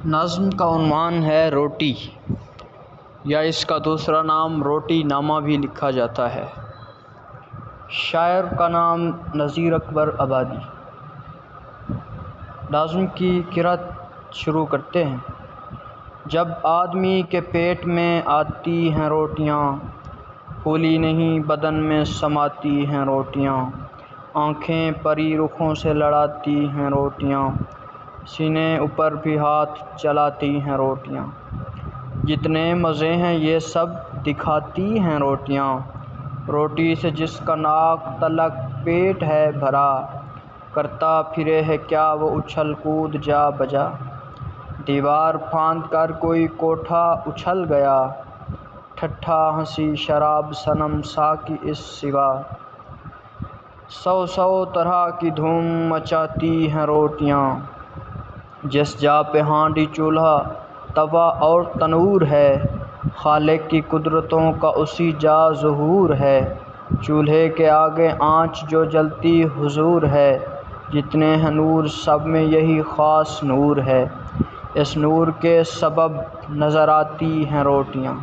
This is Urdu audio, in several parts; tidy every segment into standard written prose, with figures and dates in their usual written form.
نظم کا عنوان ہے روٹی، یا اس کا دوسرا نام روٹی نامہ بھی لکھا جاتا ہے۔ شاعر کا نام نذیر اکبر آبادی۔ نظم کی قرأت شروع کرتے ہیں۔ جب آدمی کے پیٹ میں آتی ہیں روٹیاں، پھولی نہیں بدن میں سماتی ہیں روٹیاں، آنکھیں پری رخوں سے لڑاتی ہیں روٹیاں، سینے اوپر بھی ہاتھ چلاتی ہیں روٹیاں، جتنے مزے ہیں یہ سب دکھاتی ہیں روٹیاں، روٹی سے جس کا ناک تلک پیٹ ہے بھرا، کرتا پھرے ہے کیا وہ اچھل کود جا بجا، دیوار پھاند کر کوئی کوٹھا اچھل گیا، ٹھٹھا ہنسی شراب صنم ساقی اس سوا، سو سو طرح کی دھوم مچاتی ہیں روٹیاں، جس جا پہ ہانڈی چولہا توا اور تنور ہے، خالق کی قدرتوں کا اسی جا ظہور ہے، چولہے کے آگے آنچ جو جلتی حضور ہے، جتنے ہیں نور سب میں یہی خاص نور ہے، اس نور کے سبب نظر آتی ہیں روٹیاں،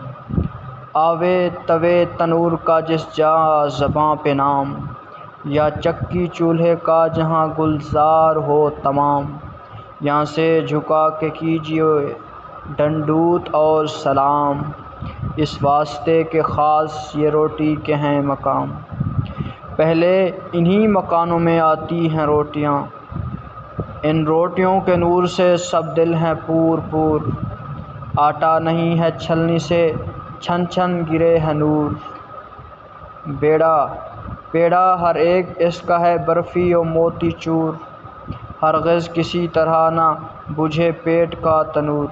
آوے توے تنور کا جس جا زباں پہ نام، یا چکی چولہے کا جہاں گلزار ہو تمام، یہاں سے جھکا کے کیجیے ڈنڈوت اور سلام، اس واسطے کہ خاص یہ روٹی کے ہیں مقام، پہلے انہی مکانوں میں آتی ہیں روٹیاں، ان روٹیوں کے نور سے سب دل ہیں پور پور، آٹا نہیں ہے چھلنی سے چھن چھن گرے ہے نور، بیڑا پیڑا ہر ایک اس کا ہے برفی و موتی چور، ہرگز کسی طرح نہ بجھے پیٹ کا تنور،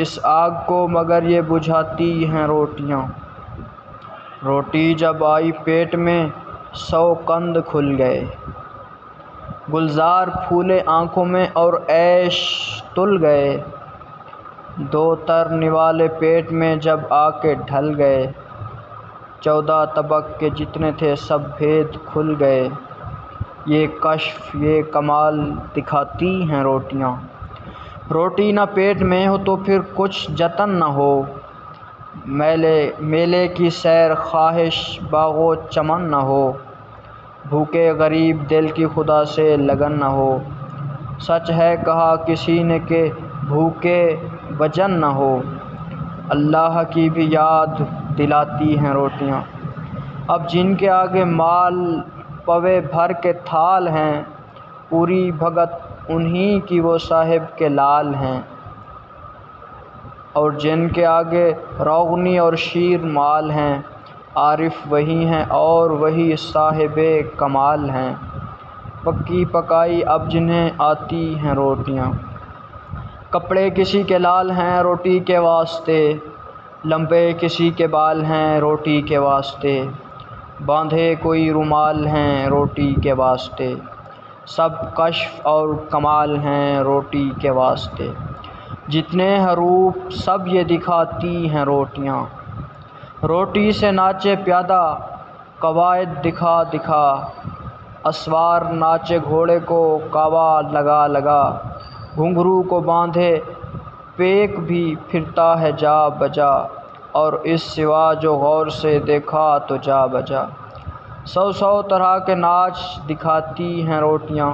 اس آگ کو مگر یہ بجھاتی ہیں روٹیاں، روٹی جب آئی پیٹ میں 100 قند کھل گئے، گلزار پھولے آنکھوں میں اور عیش تل گئے، دو تر نوالے پیٹ میں جب آ کے ڈھل گئے، 14 طبق کے جتنے تھے سب بھید کھل گئے، یہ کشف یہ کمال دکھاتی ہیں روٹیاں، روٹی نہ پیٹ میں ہو تو پھر کچھ جتن نہ ہو، میلے کی سیر خواہش باغ و چمن نہ ہو، بھوکے غریب دل کی خدا سے لگن نہ ہو، سچ ہے کہا کسی نے کہ بھوکے وجن نہ ہو، اللہ کی بھی یاد دلاتی ہیں روٹیاں، اب جن کے آگے مال پوے بھر کے تھال ہیں، پوری بھگت انہی کی وہ صاحب کے لال ہیں، اور جن کے آگے روغنی اور شیر مال ہیں، عارف وہی ہیں اور وہی صاحب کمال ہیں، پکی پکائی اب جنہیں آتی ہیں روٹیاں، کپڑے کسی کے لال ہیں روٹی کے واسطے، لمبے کسی کے بال ہیں روٹی کے واسطے، باندھے کوئی رومال ہیں روٹی کے واسطے، سب کشف اور کمال ہیں روٹی کے واسطے، جتنے حروف سب یہ دکھاتی ہیں روٹیاں، روٹی سے ناچے پیادہ قواعد دکھا دکھا، اسوار ناچے گھوڑے کو کاوا لگا لگا، گھنگرو کو باندھے پیک بھی پھرتا ہے جا بجا، اور اس سوا جو غور سے دیکھا تو جا بجا، 100 طرح کے ناچ دکھاتی ہیں روٹیاں،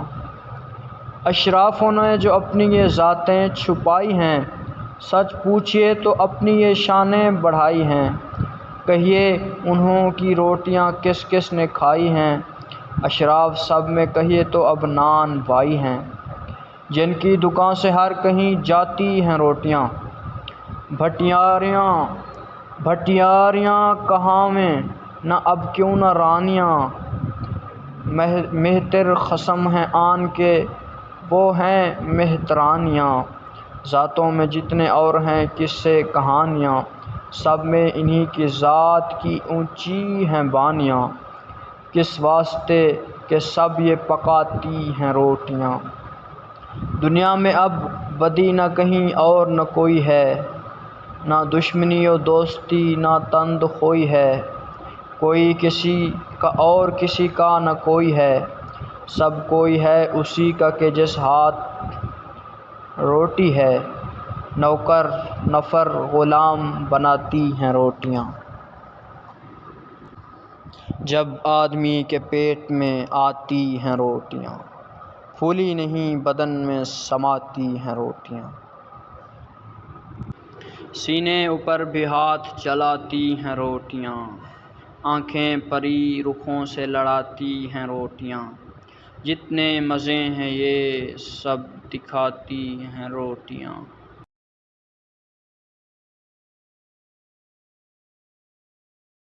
اشرافوں نے جو اپنی یہ ذاتیں چھپائی ہیں، سچ پوچھیے تو اپنی یہ شانیں بڑھائی ہیں، کہیے انہوں کی روٹیاں کس کس نے کھائی ہیں، اشراف سب میں کہیے تو اب نان بائی ہیں، جن کی دکان سے ہر کہیں جاتی ہیں روٹیاں، بھٹیاریاں کہاں میں نہ اب کیوں نہ رانیاں، مہتر خصم ہیں آن کے وہ ہیں مہترانیاں، ذاتوں میں جتنے اور ہیں قصے کہانیاں، سب میں انہی کی ذات کی اونچی ہیں بانیاں، کس واسطے کہ سب یہ پکاتی ہیں روٹیاں، دنیا میں اب بدی نہ کہیں اور نہ کوئی ہے، نہ دشمنی و دوستی نہ تند خوئی ہے، کوئی کسی کا اور کسی کا نہ کوئی ہے، سب کوئی ہے اسی کا کہ جس ہاتھ روٹی ہے، نوکر نفر غلام بناتی ہیں روٹیاں۔ جب آدمی کے پیٹ میں آتی ہیں روٹیاں، پھولی نہیں بدن میں سماتی ہیں روٹیاں۔ سینے اوپر بھی ہاتھ چلاتی ہیں روٹیاں، آنکھیں پری رخوں سے لڑاتی ہیں روٹیاں۔ جتنے مزے ہیں یہ سب دکھاتی ہیں روٹیاں۔